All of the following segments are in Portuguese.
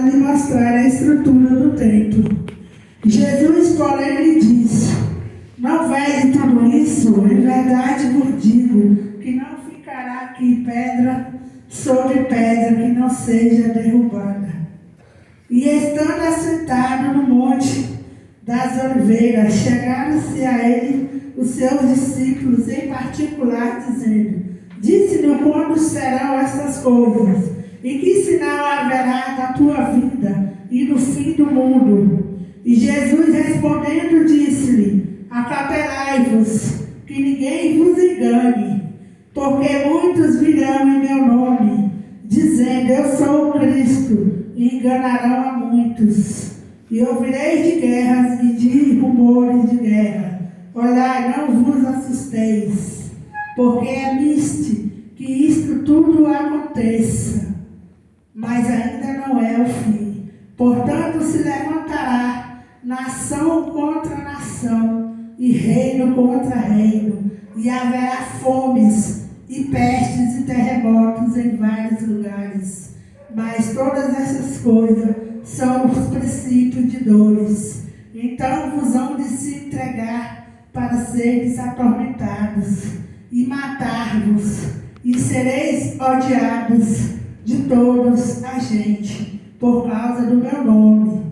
lhe mostrar a estrutura do templo. Jesus, porém, lhe disse: não vede tudo isso? Em verdade vos digo que não ficará aqui pedra sobre pedra que não seja derrubada. E estando assentado no monte das oliveiras, chegaram-se a ele os seus discípulos em particular, dizendo: disse-lhe quando serão estas coisas, e que sinal haverá da tua vinda e do fim do mundo? E Jesus respondendo disse-lhe: acautelai-vos, que ninguém vos engane, porque muitos virão em meu nome, dizendo: eu sou o Cristo, e enganarão a muitos. E ouvireis de guerras e de rumores de guerra. Olhai, não vos assusteis, porque é miste que isto tudo aconteça, mas ainda não é o fim. Portanto, se levantará nação contra nação, e reino contra reino, e haverá fomes, e pestes e terremotos em vários lugares. Mas todas essas coisas são os princípios de dores. Então vos hão de se entregar para seres atormentados, e matar-vos, e sereis odiados de todos a gente, por causa do meu nome.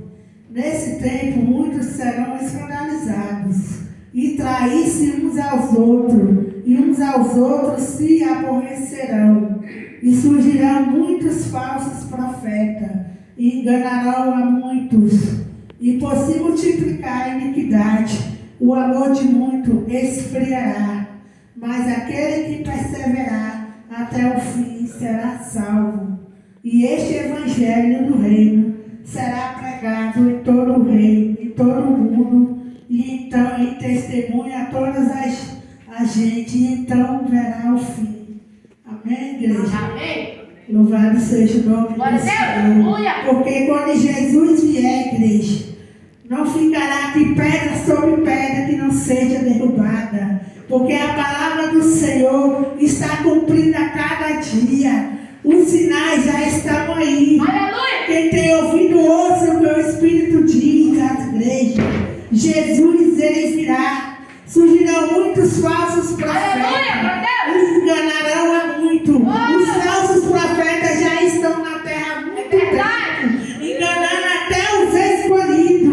Nesse tempo muitos serão escandalizados, e trair-se uns aos outros, e uns aos outros se aborrecerão. E surgirão muitos falsos profetas, e enganarão a muitos. E por se multiplicar a iniquidade, o amor de muito esfriará. Mas aquele que perseverar até o fim será salvo. E este evangelho do reino será pregado em todo o reino, em todo o mundo, e então em testemunha a todas as gente, e então verá o fim. Amém, igreja? Amém. Louvado seja o nome do Senhor. Porque quando Jesus vier, igreja, não ficará aqui pedra sobre pedra que não seja derrubada. Porque a palavra do Senhor está cumprida a cada dia. Os sinais já estão aí. Aleluia. Quem tem ouvido, ouça o que o Espírito diz às igrejas. Jesus, ele virá. Surgirão muitos falsos profetas. Os enganarão a muito. Os falsos profetas já estão na terra há muito tempo, enganando até os escolhidos.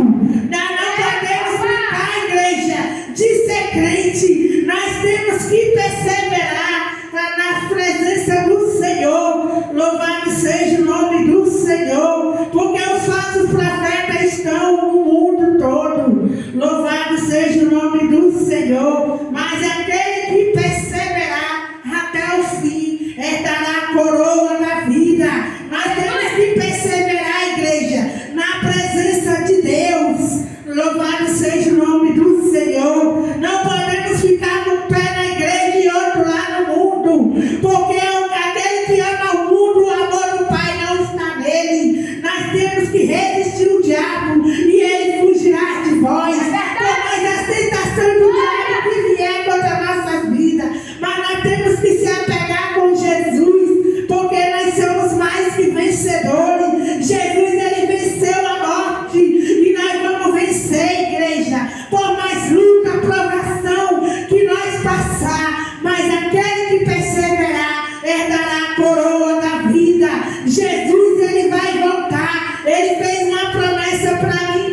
Nós não podemos ficar, igreja, de ser crente. Nós temos que perseverar na presença do Senhor. Louvado seja o nome do Senhor, porque os falsos profetas estão no mundo todo. Louvado seja o nome do Senhor. Mas aquele que perseverar até o fim herdará a coroa da vida. Nós temos que perseverar, igreja, na presença de Deus. Louvado seja o nome do Senhor. Não podemos ficar com um pé na igreja e outro lá no mundo, porque aquele que ama o mundo, o amor do Pai não está nele. Nós temos que resistir o diabo e ele fugirá de vós. Por mais as tentações do diabo que vier contra nossas vidas, mas nós temos que se apegar com Jesus, porque nós somos mais que vencedores. Jesus, ele venceu a morte, e nós vamos vencer, igreja, por mais luta, provação que nós passar. Mas aquele que perseverar herdará a coroa da vida. Jesus, ele vai voltar. Ele fez uma promessa para mim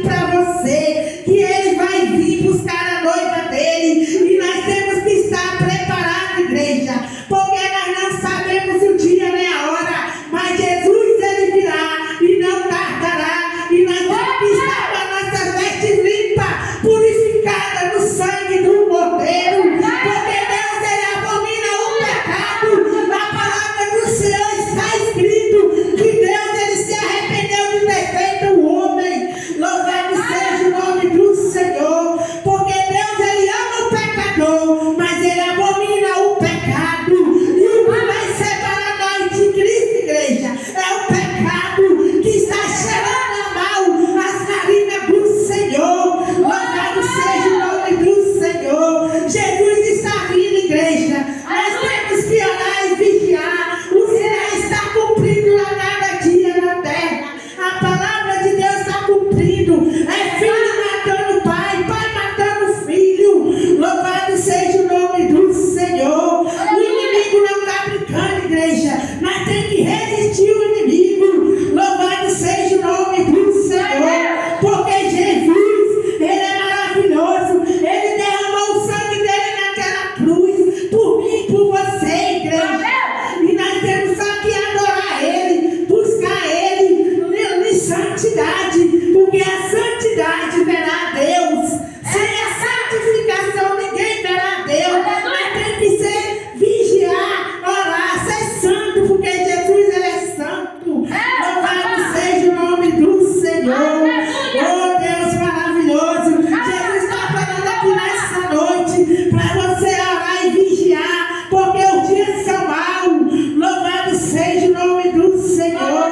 santidade, porque a santidade verá a Deus. Sem a santificação ninguém verá a Deus. Mas tem que ser vigiar, orar, ser santo, porque Jesus ele é santo. Louvado seja o nome do Senhor. Oh Deus maravilhoso. Jesus está falando aqui nessa noite para você orar e vigiar, porque os dias são maus. Louvado seja o nome do Senhor.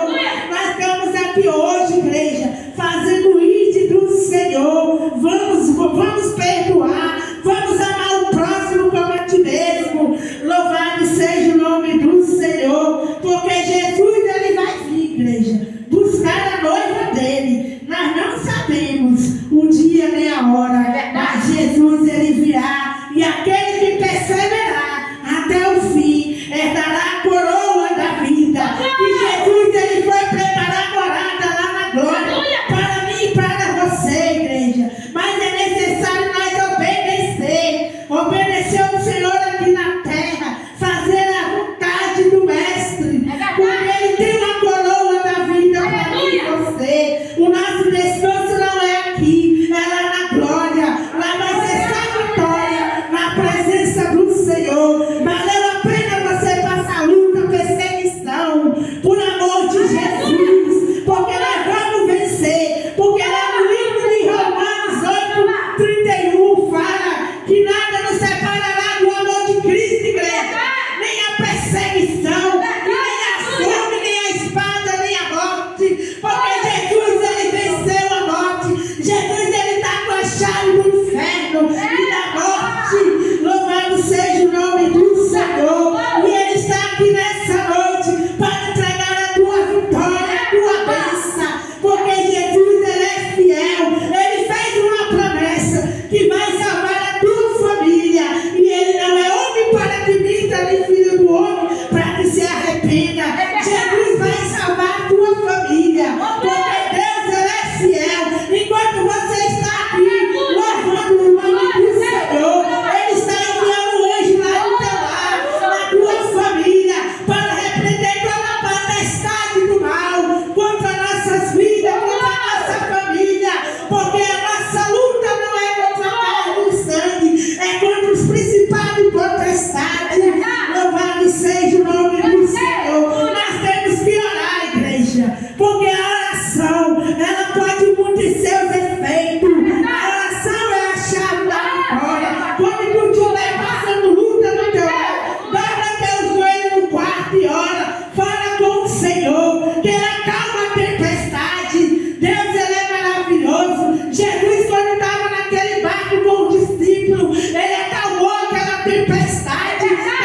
Nós estamos aqui hoje, igreja, fazendo o ide do Senhor. Vamos perdoar, vamos amar o próximo como a ti mesmo. Louvado seja o nome do Senhor, porque Jesus ele vai vir, igreja, buscar a noiva dele. Nós não sabemos o dia nem a hora, mas Jesus ele virá, e aquele que perseverar até o fim herdará a coroa da vida. E Jesus ele foi preparar a morada lá na glória para mim e para você, igreja. Mas é necessário nós obedecer ao Senhor aqui na terra, fazer a vontade do Mestre, porque ele tem uma coroa da vida para mim e você. O nosso descanso não é aqui, é lá na glória. Lá vai ser só vitória na presença do Senhor. Valeu a pena você passar luta, perseguição, por amor de Jesus, porque nós vamos vencer. Porque lá no livro de Romanos 8:31 fala que nada nos separará do amor de Cristo, igreja. Nem a perseguição, nem a fome, nem a espada, nem a morte. Porque Jesus ele venceu a morte. Jesus ele está com a chave do inferno e da morte. Louvado seja o nome do Senhor. E ele está aqui nessa noite para entregar a tua vitória, a tua bênção. Porque Jesus ele é fiel. Ele fez uma promessa que vai salvar a tua família. E ele não é homem para que minta, nem filho do homem para que se arrependa. Jesus vai salvar a tua família, porque Deus ele é fiel. Enquanto você está aqui louvando o nome do Senhor, ele está enviando hoje lá no teu lar, na tua família, para repreender toda a potestade do mal contra nossas vidas, contra a nossa família. Porque a nossa luta não é contra a carne e sangue, é contra os principados e potestades. Louvado seja o nome do Senhor. Nós temos que orar, igreja, porque a oração ela pode muito seus efeitos. A oração é a chave da vitória. Quando tu estiver passando luta no teu lar, dobra teus joelhos no quarto e ora. Fala com o Senhor, que ele acalma a tempestade. Deus ele é maravilhoso. Jesus, quando estava naquele barco com os discípulos, ele acalmou aquela tempestade.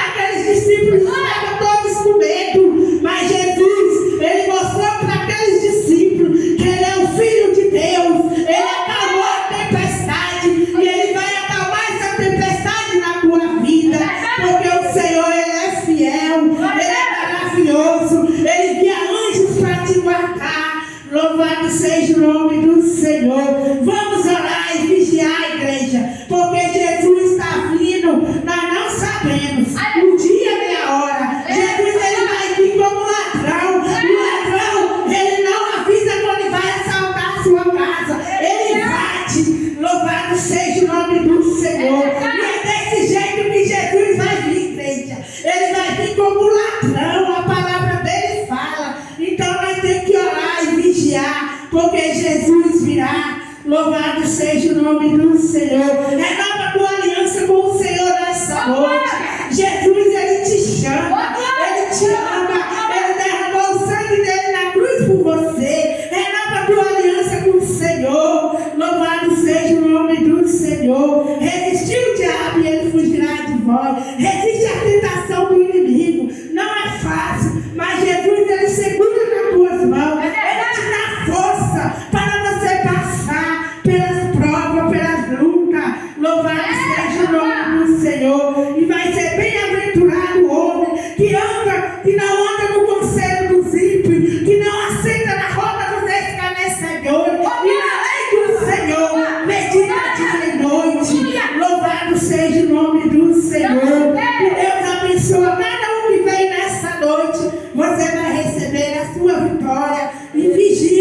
Aqueles discípulos estavam todos com medo, mas Jesus ele mostrou para aqueles discípulos que ele é o Filho de Deus. Ele acalmou a tempestade e ele vai acalmar essa tempestade na tua vida, porque o Senhor ele é fiel, ele é maravilhoso, ele envia anjos para te guardar. Louvado seja o nome do Senhor. Vamos orar e vigiar, igreja, porque Jesus está vindo. Nós não sabemos o dia nem a hora. Jesus ele vai vir como ladrão. E o ladrão ele não avisa quando vai assaltar a sua casa. Ele bate. Louvado seja o nome do Senhor. E é desse jeito que Jesus vai vir, igreja. Ele vai vir como ladrão. A palavra dele fala. Então nós temos que orar e vigiar, porque Jesus virá. Louvado seja o nome do Senhor. Renova a tua aliança com o Senhor nessa noite. Jesus ele te chama, ele te ama, ele derramou o sangue dele na cruz por você. Renova a tua aliança com o Senhor. Louvado seja o nome do Senhor. Resistir o diabo e ele fugirá de vós. Resiste à tentação do inimigo. Não é fácil, mas Jesus ele segura nas tuas mãos. Ele te dá força para você passar pelas provas, pelas lutas. Louvado seja o nome do Senhor. E vai ser bem-aventurado o homem que não anda no conselho dos ímpios, que não aceita na roda dos escarnecedores, e na lei do Senhor medita dia e noite. Louvado seja o nome do Senhor. Que Deus abençoe cada um que vem nessa noite. Você vai receber a sua vitória. E vigia